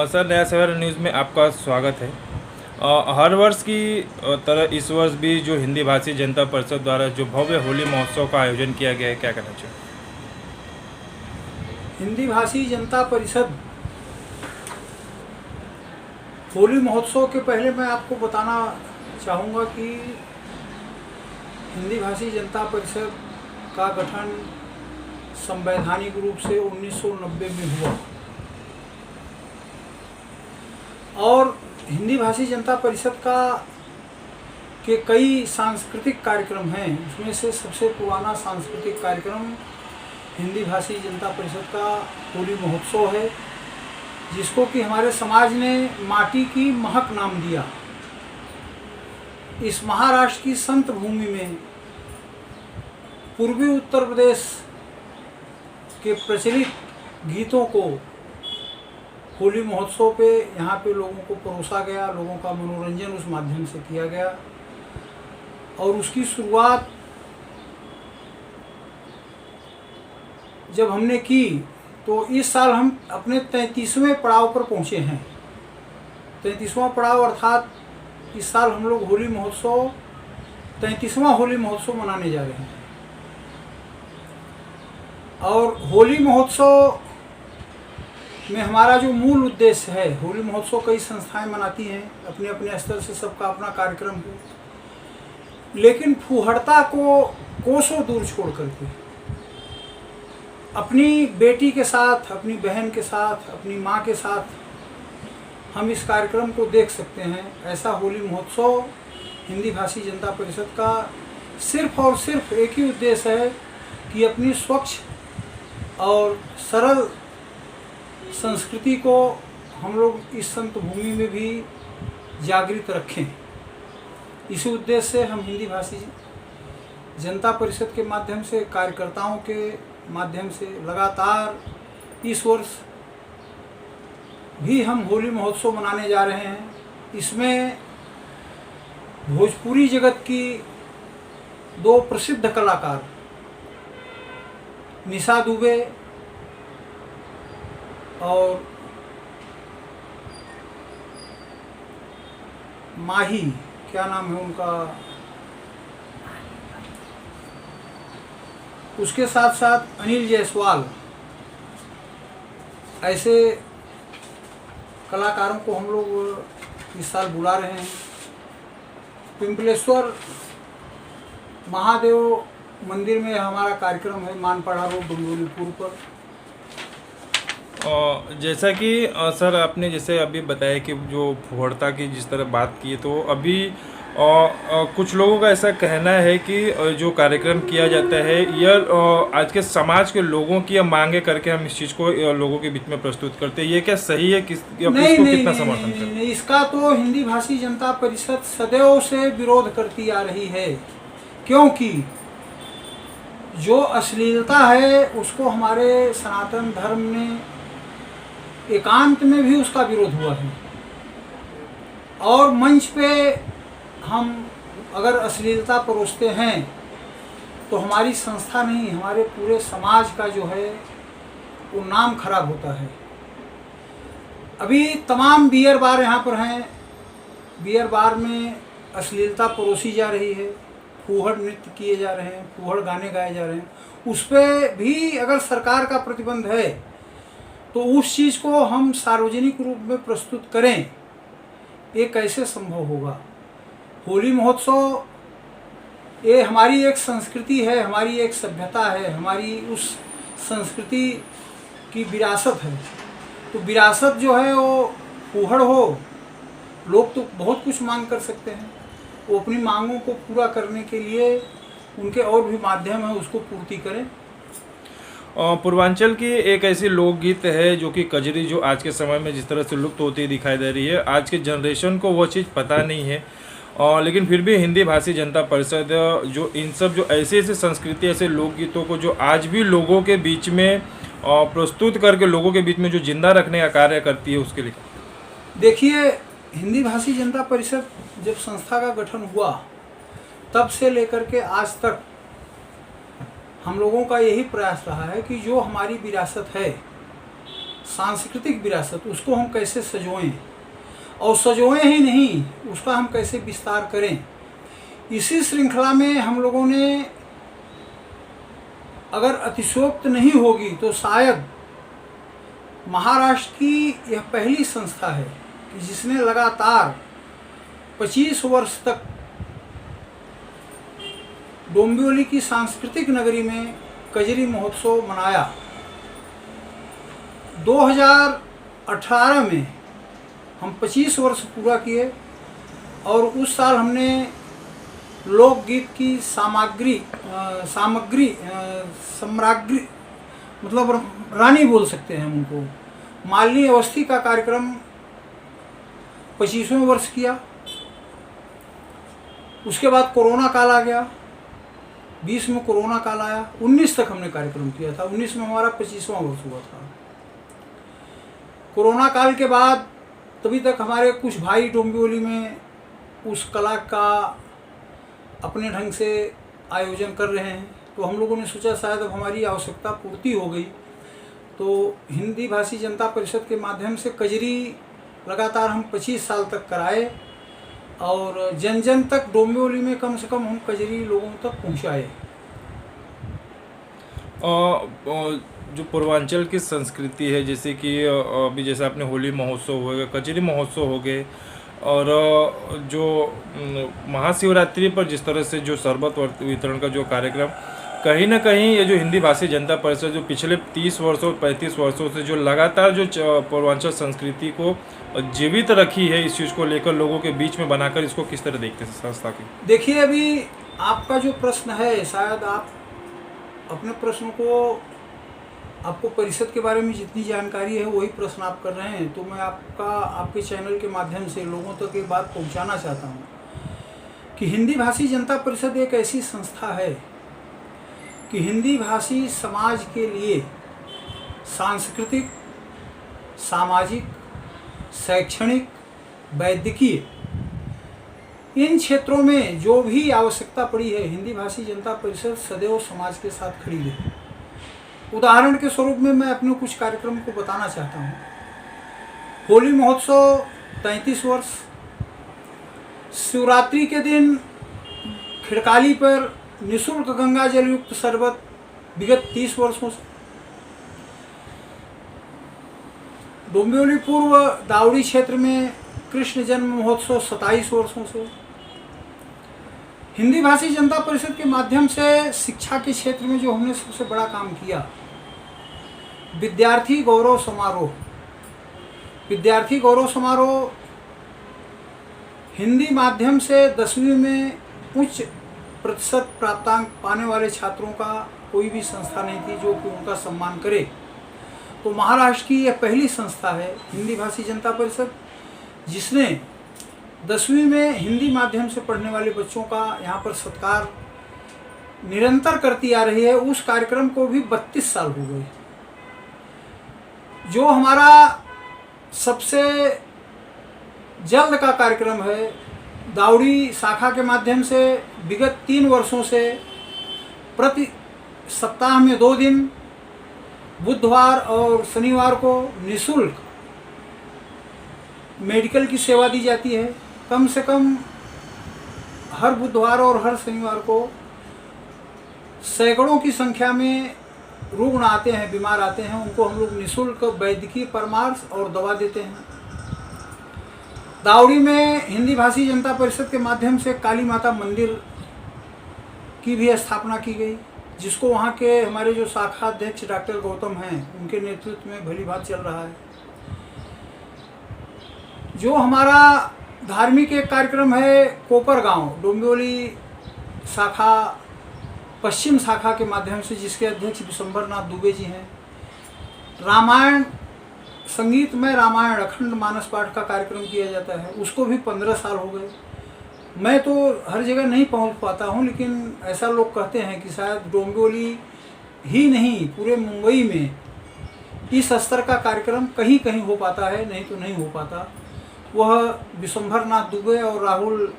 Sir, नया सवेरा news में आपका स्वागत है। हर वर्ष की तरह इस वर्ष भी जो हिंदी भाषी जनता परिषद द्वारा जो भव्य होली महोत्सव का आयोजन किया गया है, क्या कहना चाहिए? हिंदी भाषी जनता परिषद होली महोत्सव के पहले मैं आपको बताना चाहूँगा कि हिंदी भाषी जनता परिषद का गठन संवैधानिक रूप से 1990 में हुआ और हिंदी भाषी जनता परिषद के कई सांस्कृतिक कार्यक्रम हैं। उसमें से सबसे पुराना सांस्कृतिक कार्यक्रम हिंदी भाषी जनता परिषद का होली महोत्सव है, जिसको कि हमारे समाज ने माटी की महक नाम दिया। इस महाराष्ट्र की संत भूमि में पूर्वी उत्तर प्रदेश के प्रचलित गीतों को होली महोत्सव पे यहाँ पे लोगों को परोसा गया, लोगों का मनोरंजन उस माध्यम से किया गया और उसकी शुरुआत जब हमने की तो इस साल हम अपने 33वें पड़ाव पर पहुँचे हैं। 33वां पड़ाव अर्थात इस साल हम लोग होली महोत्सव 33वां होली महोत्सव मनाने जा रहे हैं। और होली महोत्सव में हमारा जो मूल उद्देश्य है, होली महोत्सव कई संस्थाएं मनाती हैं, अपने अपने स्तर से सबका अपना कार्यक्रम है, लेकिन फूहड़ता को कोसों दूर छोड़ करके अपनी बेटी के साथ, अपनी बहन के साथ, अपनी माँ के साथ हम इस कार्यक्रम को देख सकते हैं। ऐसा होली महोत्सव हिंदी भाषी जनता परिषद का सिर्फ और सिर्फ एक ही उद्देश्य है कि अपनी स्वच्छ और सरल संस्कृति को हम लोग इस संत भूमि में भी जागृत रखें। इसी उद्देश्य से हम हिंदी भाषी जनता परिषद के माध्यम से, कार्यकर्ताओं के माध्यम से लगातार इस वर्ष भी हम होली महोत्सव मनाने जा रहे हैं। इसमें भोजपुरी जगत की दो प्रसिद्ध कलाकार निशा दुबे और माही, क्या नाम है उनका, उसके साथ साथ अनिल जायसवाल, ऐसे कलाकारों को हम लोग इस साल बुला रहे हैं। पिंपलेश्वर महादेव मंदिर में हमारा कार्यक्रम है, मानपाड़ा रोड, बंगोलीपुर पर। जैसा कि सर आपने जैसे अभी बताया कि जो फुहड़ता की जिस तरह बात की, तो अभी कुछ लोगों का ऐसा कहना है कि जो कार्यक्रम किया जाता है यह आज के समाज के लोगों की मांगे करके हम इस चीज़ को लोगों के बीच में प्रस्तुत करते हैं। ये क्या सही है? कितना समर्थन करते हैं? इसका तो हिंदी भाषी जनता परिषद सदैव से विरोध करती आ रही है, क्योंकि जो अश्लीलता है उसको हमारे सनातन धर्म में एकांत में भी उसका विरोध हुआ है। और मंच पे हम अगर अश्लीलता परोसते हैं तो हमारी संस्था नहीं, हमारे पूरे समाज का जो है वो नाम खराब होता है। अभी तमाम बियर बार यहाँ पर हैं, बियर बार में अश्लीलता परोसी जा रही है, फूहड़ नृत्य किए जा रहे हैं, फूहड़ गाने गाए जा रहे हैं। उस पर भी अगर सरकार का प्रतिबंध है तो उस चीज़ को हम सार्वजनिक रूप में प्रस्तुत करें, ये कैसे संभव होगा? होली महोत्सव ये हमारी एक संस्कृति है, हमारी एक सभ्यता है, हमारी उस संस्कृति की विरासत है। तो विरासत जो है वो फूहड़ हो, लोग तो बहुत कुछ मांग कर सकते हैं, वो अपनी मांगों को पूरा करने के लिए उनके और भी माध्यम है, उसको पूर्ति करें। पूर्वांचल की एक ऐसी लोकगीत है जो कि कजरी, जो आज के समय में जिस तरह से लुप्त होती दिखाई दे रही है, आज के जनरेशन को वो चीज़ पता नहीं है। लेकिन फिर भी हिंदी भाषी जनता परिषद जो इन सब जो ऐसे संस्कृति, ऐसे लोकगीतों को जो आज भी लोगों के बीच में प्रस्तुत करके लोगों के बीच में जो जिंदा रखने का कार्य करती है, उसके लिए देखिए, हिंदी भाषी जनता परिषद जब संस्था का गठन हुआ तब से लेकर के आज तक हम लोगों का यही प्रयास रहा है कि जो हमारी विरासत है सांस्कृतिक विरासत, उसको हम कैसे सजोएं, और सजोएं ही नहीं, उसका हम कैसे विस्तार करें। इसी श्रृंखला में हम लोगों ने, अगर अतिशयोक्त नहीं होगी तो शायद महाराष्ट्र की यह पहली संस्था है कि जिसने लगातार 25 वर्ष तक डोंबिवली की सांस्कृतिक नगरी में कजरी महोत्सव मनाया। 2018 में हम 25 वर्ष पूरा किए और उस साल हमने लोकगीत की सामग्री मतलब रानी बोल सकते हैं उनको, मालिनी अवस्थी का कार्यक्रम 25वें वर्ष किया। उसके बाद कोरोना काल आ गया, 20 में कोरोना काल आया, 19 तक हमने कार्यक्रम किया था, 19 में हमारा 25वां वर्ष हुआ था। कोरोना काल के बाद तभी तक हमारे कुछ भाई डोंबिवली में उस कला का अपने ढंग से आयोजन कर रहे हैं, तो हम लोगों ने सोचा शायद अब हमारी आवश्यकता पूर्ति हो गई, तो हिंदी भाषी जनता परिषद के माध्यम से कजरी लगातार हम 25 साल तक कराए और जन जन तक डोंबिवली में कम से कम हम कजरी लोगों तक पहुंचाए। जो पूर्वांचल की संस्कृति है, जैसे कि अभी जैसे आपने होली महोत्सव हो गया, कजरी महोत्सव हो गए, और जो महाशिवरात्रि पर जिस तरह से जो शरबत वितरण का जो कार्यक्रम, कहीं ना कहीं ये जो हिंदी भाषी जनता परिषद जो पिछले 30 वर्षों 35 वर्षों से जो लगातार जो पूर्वांचल संस्कृति को जीवित रखी है, इस चीज़ को लेकर लोगों के बीच में बनाकर, इसको किस तरह देखते हैं संस्था की? देखिए, अभी आपका जो प्रश्न है, शायद आप अपने प्रश्न को, आपको परिषद के बारे में जितनी जानकारी है वही प्रश्न आप कर रहे हैं, तो मैं आपके चैनल के माध्यम से लोगों तक एक बात पहुंचाना चाहता हूं कि हिंदी भाषी जनता परिषद एक ऐसी संस्था है कि हिंदी भाषी समाज के लिए सांस्कृतिक, सामाजिक, शैक्षणिक, वैद्यकीय, इन क्षेत्रों में जो भी आवश्यकता पड़ी है, हिंदी भाषी जनता परिषद सदैव समाज के साथ खड़ी है। उदाहरण के स्वरूप में मैं अपने कुछ कार्यक्रम को बताना चाहता हूँ। होली महोत्सव 33 वर्ष, शिवरात्रि के दिन खिड़काली पर निःशुल्क गंगा जल युक्त शरबत विगत 30 वर्षों से, डोंबिवली पूर्व दावड़ी क्षेत्र में कृष्ण जन्म महोत्सव 27 वर्षों से, हिंदी भाषी जनता परिषद के माध्यम से शिक्षा के क्षेत्र में जो हमने सबसे बड़ा काम किया, विद्यार्थी गौरव समारोह। विद्यार्थी गौरव समारोह हिंदी माध्यम से 10वीं में उच्च प्रतिशत प्राप्तांक पाने वाले छात्रों का कोई भी संस्था नहीं थी जो कि उनका सम्मान करे, तो महाराष्ट्र की यह पहली संस्था है हिंदी भाषी जनता परिषद जिसने 10वीं में हिंदी माध्यम से पढ़ने वाले बच्चों का यहाँ पर सत्कार निरंतर करती आ रही है। उस कार्यक्रम को भी 32 साल हो गए। जो हमारा सबसे जल्द का कार्यक्रम है, दावड़ी शाखा के माध्यम से विगत 3 वर्षों से प्रति सप्ताह में 2 दिन, बुधवार और शनिवार को निःशुल्क मेडिकल की सेवा दी जाती है। कम से कम हर बुधवार और हर शनिवार को सैकड़ों की संख्या में रुग्ण आते हैं, बीमार आते हैं, उनको हम लोग निःशुल्क वैद्यकीय परामर्श और दवा देते हैं। दावड़ी में हिंदी भाषी जनता परिषद के माध्यम से काली माता मंदिर की भी स्थापना की गई, जिसको वहाँ के हमारे जो शाखा अध्यक्ष डॉक्टर गौतम हैं, उनके नेतृत्व में भली भांति चल रहा है। जो हमारा धार्मिक एक कार्यक्रम है, कोपर गांव डोंबिवली शाखा, पश्चिम शाखा के माध्यम से, जिसके अध्यक्ष विशंबर नाथ दुबे जी हैं, रामायण, संगीतमय रामायण अखंड मानस पाठ का कार्यक्रम किया जाता है, उसको भी 15 साल हो गए। मैं तो हर जगह नहीं पहुंच पाता हूं, लेकिन ऐसा लोग कहते हैं कि शायद डोंबिवली ही नहीं पूरे मुंबई में इस स्तर का कार्यक्रम कहीं कहीं हो पाता है, नहीं तो नहीं हो पाता। वह विशंभर नाथ दुबे और राहुल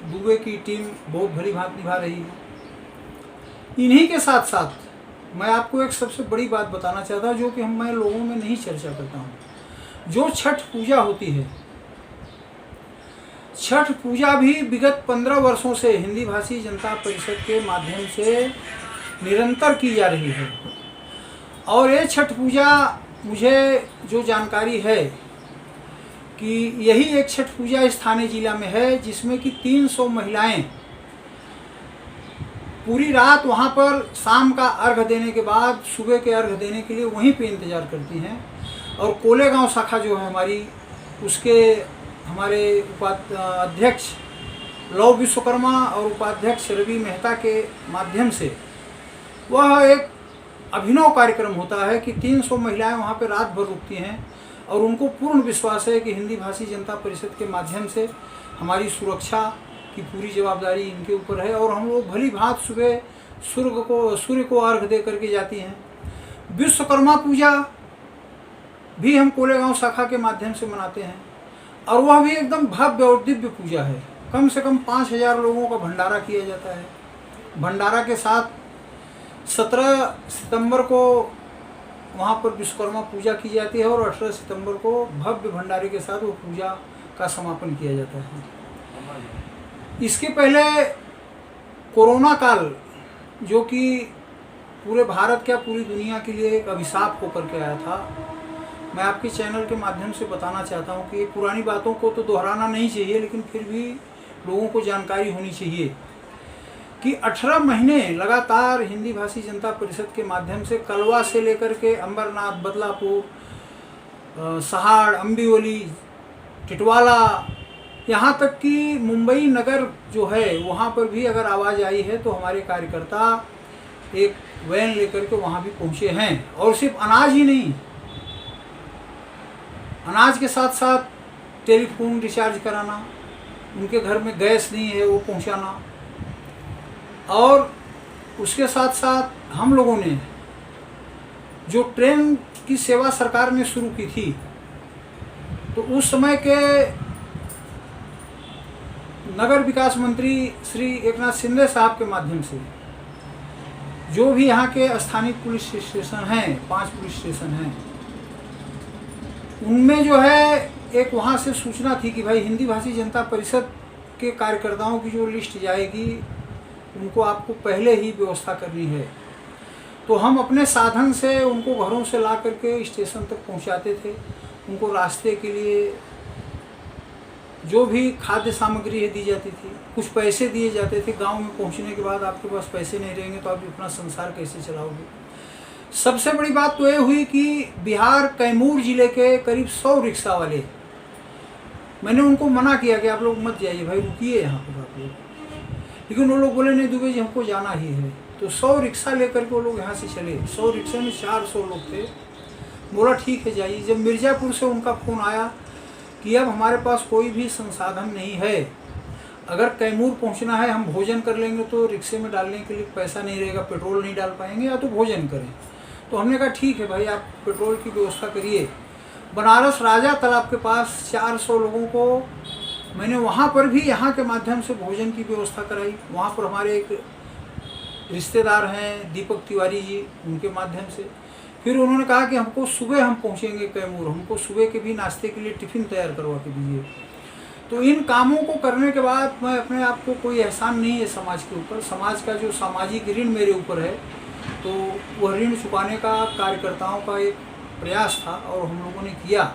दुबे की टीम बहुत भली भांति निभा रही है। इन्हीं के साथ साथ मैं आपको एक सबसे बड़ी बात बताना चाहता हूँ जो कि मैं लोगों में नहीं चर्चा करता हूँ। जो छठ पूजा होती है, छठ पूजा भी विगत 15 वर्षों से हिंदी भाषी जनता परिषद के माध्यम से निरंतर की जा रही है। और ये छठ पूजा, मुझे जो जानकारी है कि यही एक छठ पूजा इस थाने जिला में है जिसमें कि 300 महिलाएं पूरी रात वहाँ पर शाम का अर्घ देने के बाद सुबह के अर्घ देने के लिए वहीं पे इंतज़ार करती हैं। और कोलेगांव शाखा जो है हमारी, उसके हमारे अध्यक्ष लव विश्वकर्मा और उपाध्यक्ष रवि मेहता के माध्यम से वह एक अभिनव कार्यक्रम होता है कि 300 महिलाएं वहाँ पे रात भर रुकती हैं और उनको पूर्ण विश्वास है कि हिंदी भाषी जनता परिषद के माध्यम से हमारी सुरक्षा की पूरी जवाबदारी इनके ऊपर है। और हम लोग भली भांत सुबह सूर्य को अर्घ दे करके जाती हैं। विश्वकर्मा पूजा भी हम कोलेगांव शाखा के माध्यम से मनाते हैं और वह भी एकदम भव्य और दिव्य पूजा है। कम से कम 5000 लोगों का भंडारा किया जाता है। भंडारा के साथ 17 सितंबर को वहाँ पर विश्वकर्मा पूजा की जाती है और 18 सितंबर को भव्य भंडारे के साथ वो पूजा का समापन किया जाता है। इसके पहले कोरोना काल, जो कि पूरे भारत क्या पूरी दुनिया के लिए एक अभिशाप होकर के आया था, मैं आपके चैनल के माध्यम से बताना चाहता हूँ कि पुरानी बातों को तो दोहराना नहीं चाहिए, लेकिन फिर भी लोगों को जानकारी होनी चाहिए कि 18 महीने लगातार हिंदी भाषी जनता परिषद के माध्यम से कलवा से लेकर के अंबरनाथ, बदलापुर, सहाड़, अम्बिवली, टिटवाला, यहाँ तक कि मुंबई नगर जो है वहाँ पर भी अगर आवाज़ आई है तो हमारे कार्यकर्ता एक वैन लेकर के वहाँ भी पहुँचे हैं। और सिर्फ अनाज ही नहीं, अनाज के साथ साथ टेलीफोन रिचार्ज कराना, उनके घर में गैस नहीं है वो पहुँचाना, और उसके साथ साथ हम लोगों ने जो ट्रेन की सेवा सरकार ने शुरू की थी, तो उस समय के नगर विकास मंत्री श्री एकनाथ शिंदे साहब के माध्यम से जो भी यहाँ के स्थानीय पुलिस स्टेशन हैं, 5 पुलिस स्टेशन हैं, उनमें जो है एक वहाँ से सूचना थी कि भाई हिंदी भाषी जनता परिषद के कार्यकर्ताओं की जो लिस्ट जाएगी उनको आपको पहले ही व्यवस्था करनी है। तो हम अपने साधन से उनको घरों से ला करके स्टेशन तक पहुँचाते थे। उनको रास्ते के लिए जो भी खाद्य सामग्री है दी जाती थी, कुछ पैसे दिए जाते थे। गांव में पहुंचने के बाद आपके पास पैसे नहीं रहेंगे तो आप अपना संसार कैसे चलाओगे। सबसे बड़ी बात तो ये हुई कि बिहार कैमूर जिले के करीब 100 रिक्शा वाले, मैंने उनको मना किया कि आप लोग मत जाइए भाई, रुकिए यहाँ पर आप लोग, लेकिन वो लोग बोले नहीं दुबे जी हमको जाना ही है। तो 100 रिक्शा लेकर के वो लोग यहाँ से चले। 100 रिक्शा में 400 लोग थे। बोला ठीक है जाइए। जब मिर्ज़ापुर से उनका फ़ोन आया कि अब हमारे पास कोई भी संसाधन नहीं है, अगर कैमूर पहुंचना है हम भोजन कर लेंगे तो रिक्शे में डालने के लिए पैसा नहीं रहेगा, पेट्रोल नहीं डाल पाएंगे, या तो भोजन करें। तो हमने कहा ठीक है भाई आप पेट्रोल की व्यवस्था करिए। बनारस राजा तालाब के पास 400 लोगों को मैंने वहाँ पर भी यहाँ के माध्यम से भोजन की व्यवस्था कराई। वहाँ पर हमारे एक रिश्तेदार हैं दीपक तिवारी जी, उनके माध्यम से। फिर उन्होंने कहा कि हमको सुबह हम पहुँचेंगे कैमूर, हमको सुबह के भी नाश्ते के लिए टिफ़िन तैयार करवा के दीजिए। तो इन कामों को करने के बाद मैं अपने आप को, कोई एहसान नहीं है समाज के ऊपर, समाज का जो सामाजिक ऋण मेरे ऊपर है, तो वह ऋण चुकाने का कार्यकर्ताओं का एक प्रयास था और हम लोगों ने किया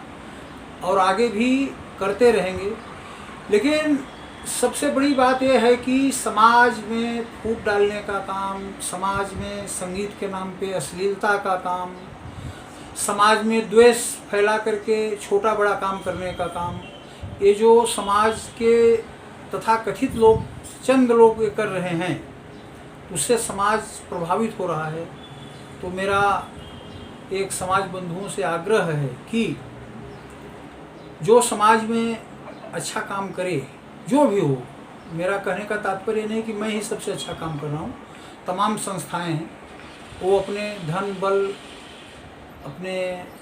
और आगे भी करते रहेंगे। लेकिन सबसे बड़ी बात यह है कि समाज में फूट डालने का काम, समाज में संगीत के नाम पे अश्लीलता का काम, समाज में द्वेष फैला करके छोटा बड़ा काम करने का काम, ये जो समाज के तथाकथित लोग, चंद लोग ये कर रहे हैं, उससे समाज प्रभावित हो रहा है। तो मेरा एक समाज बंधुओं से आग्रह है कि जो समाज में अच्छा काम करे, जो भी हो, मेरा कहने का तात्पर्य नहीं कि मैं ही सबसे अच्छा काम कर रहा हूँ, तमाम संस्थाएं हैं वो अपने धन बल, अपने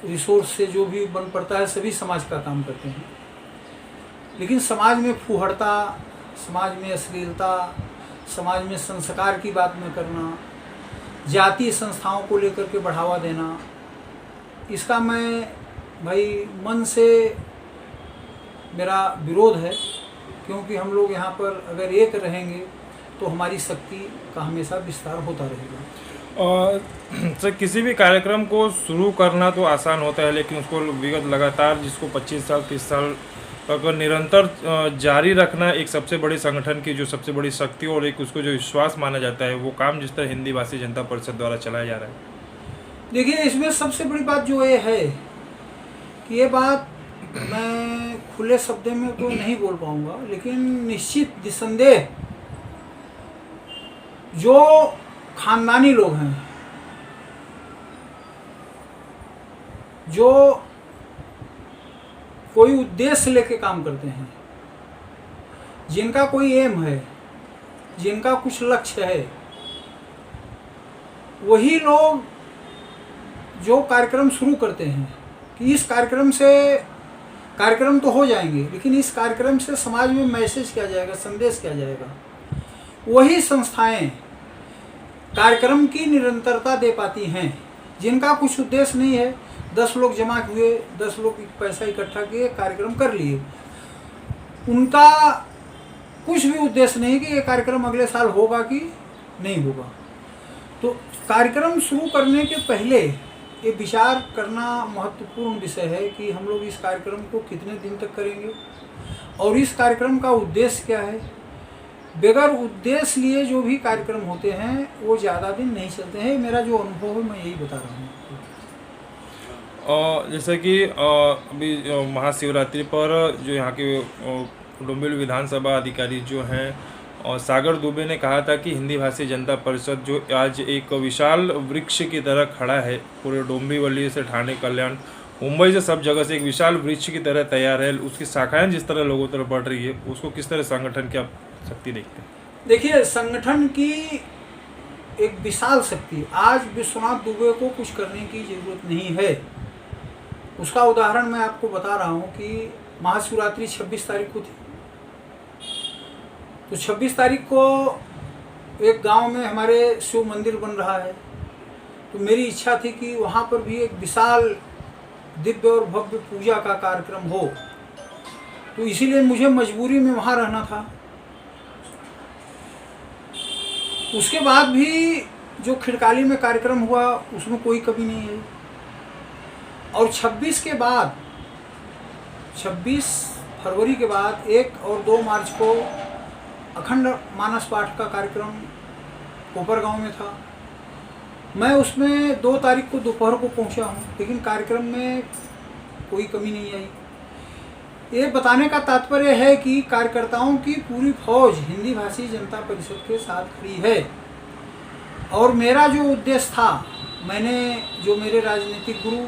रिसोर्स से जो भी बन पड़ता है सभी समाज का काम करते हैं। लेकिन समाज में फूहड़ता, समाज में अश्लीलता, समाज में संस्कार की बात न करना, जातीय संस्थाओं को लेकर के बढ़ावा देना, इसका मैं भाई मन से मेरा विरोध है, क्योंकि हम लोग यहाँ पर अगर एक रहेंगे तो हमारी शक्ति का हमेशा विस्तार होता रहेगा। और सर किसी भी कार्यक्रम को शुरू करना तो आसान होता है, लेकिन उसको विगत लगातार जिसको 25 साल 30 साल तक निरंतर जारी रखना एक सबसे बड़ी संगठन की जो सबसे बड़ी शक्ति और एक उसको जो विश्वास माना जाता है, वो काम जिस तरह हिंदी भाषी जनता परिषद द्वारा चलाया जा रहा है। देखिए, इसमें सबसे बड़ी बात जो ये है कि ये बात मैं खुले शब्दों में तो नहीं बोल पाऊंगा, लेकिन निश्चित निसंदेह जो खानदानी लोग हैं, जो कोई उद्देश्य लेके काम करते हैं, जिनका कोई एम है, जिनका कुछ लक्ष्य है, वही लोग जो कार्यक्रम शुरू करते हैं कि इस कार्यक्रम तो हो जाएंगे, लेकिन इस कार्यक्रम से समाज में मैसेज क्या जाएगा, संदेश क्या जाएगा, वही संस्थाएं कार्यक्रम की निरंतरता दे पाती हैं। जिनका कुछ उद्देश्य नहीं है, 10 लोग जमा हुए, 10 लोग पैसा इकट्ठा किए, कार्यक्रम कर लिए, उनका कुछ भी उद्देश्य नहीं कि ये कार्यक्रम अगले साल होगा कि नहीं होगा। तो कार्यक्रम शुरू करने के पहले ये विचार करना महत्वपूर्ण विषय है कि हम लोग इस कार्यक्रम को कितने दिन तक करेंगे और इस कार्यक्रम का उद्देश्य क्या है। बगैर उद्देश्य लिए जो भी कार्यक्रम होते हैं वो ज़्यादा दिन नहीं चलते हैं। मेरा जो अनुभव है मैं यही बता रहा हूँ। जैसे कि अभी महाशिवरात्रि पर जो यहाँ के डोंबिवली विधानसभा अधिकारी जो हैं और सागर दुबे ने कहा था कि हिंदी भाषी जनता परिषद जो आज एक विशाल वृक्ष की तरह खड़ा है, पूरे डोंबिवली से ठाणे कल्याण मुंबई से सब जगह से एक विशाल वृक्ष की तरह तैयार है, उसकी शाखाएं जिस तरह लोगों तरफ बढ़ रही है, उसको किस तरह संगठन की आप शक्ति देखते हैं? देखिए, संगठन की एक विशाल शक्ति, आज विश्वनाथ दुबे को कुछ करने की जरूरत नहीं है। उसका उदाहरण मैं आपको बता रहा हूँ कि महाशिवरात्रि 26 तारीख को थी, तो 26 तारीख को एक गांव में हमारे शिव मंदिर बन रहा है, तो मेरी इच्छा थी कि वहाँ पर भी एक विशाल दिव्य और भव्य पूजा का कार्यक्रम हो, तो इसीलिए मुझे मजबूरी में वहाँ रहना था। उसके बाद भी जो खिड़काली में कार्यक्रम हुआ उसमें कोई कमी नहीं है। और 26 के बाद, 26 फरवरी के बाद 1 और 2 मार्च को अखंड मानस पाठ का कार्यक्रम कोपरगांव में था। मैं उसमें 2 तारीख को दोपहर को पहुंचा हूं, लेकिन कार्यक्रम में कोई कमी नहीं आई। ये बताने का तात्पर्य है कि कार्यकर्ताओं की पूरी फौज हिंदी भाषी जनता परिषद के साथ खड़ी है। और मेरा जो उद्देश्य था, मैंने जो मेरे राजनीतिक गुरु,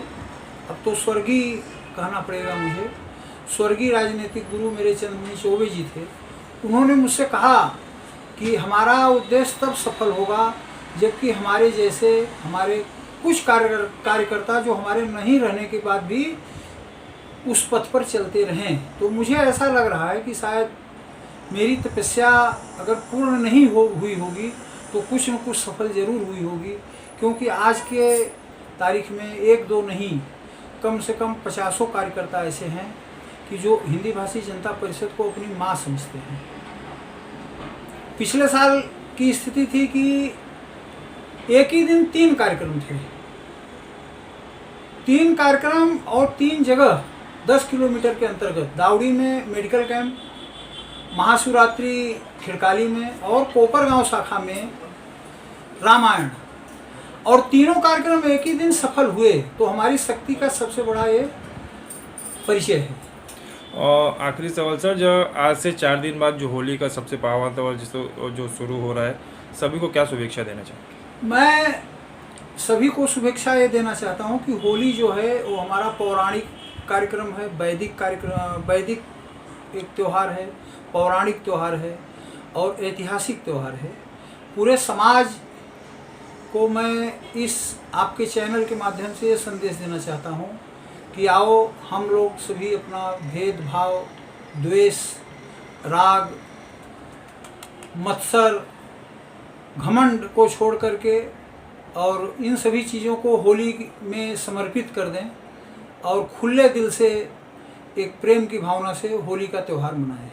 अब तो स्वर्गीय कहना पड़ेगा मुझे, स्वर्गीय राजनीतिक गुरु मेरे चंद्रमणि चौबे जी थे, उन्होंने मुझसे कहा कि हमारा उद्देश्य तब सफल होगा जबकि हमारे जैसे हमारे कुछ कार्यकर्ता जो हमारे नहीं रहने के बाद भी उस पथ पर चलते रहें। तो मुझे ऐसा लग रहा है कि शायद मेरी तपस्या अगर पूर्ण नहीं हुई होगी तो कुछ न कुछ सफल जरूर हुई होगी, क्योंकि आज के तारीख में 1-2 नहीं, कम से कम 50 कार्यकर्ता ऐसे हैं कि जो हिंदी भाषी जनता परिषद को अपनी माँ समझते हैं। पिछले साल की स्थिति थी कि एक ही दिन 3 कार्यक्रम थे, 3 कार्यक्रम और 3 जगह 10 किलोमीटर के अंतर्गत, दावड़ी में मेडिकल कैंप, महाशिवरात्रि खिड़काली में और कोपरगांव शाखा में रामायण, और तीनों कार्यक्रम एक ही दिन सफल हुए। तो हमारी शक्ति का सबसे बड़ा ये परिचय है। और आखिरी सवाल सर, जो आज से 4 दिन बाद जो होली का सबसे पावन त्योहार जो शुरू हो रहा है, सभी को क्या शुभेच्छा देना चाहिए? मैं सभी को शुभेच्छा ये देना चाहता हूँ कि होली जो है वो हमारा पौराणिक कार्यक्रम है, वैदिक कार्यक्रम, वैदिक एक त्यौहार है, पौराणिक त्यौहार है और ऐतिहासिक त्यौहार है। पूरे समाज को मैं इस आपके चैनल के माध्यम से ये संदेश देना चाहता हूँ कि आओ हम लोग सभी अपना भेदभाव, द्वेष, राग, मत्सर, घमंड को छोड़ करके और इन सभी चीज़ों को होली में समर्पित कर दें और खुले दिल से एक प्रेम की भावना से होली का त्यौहार मनाएं।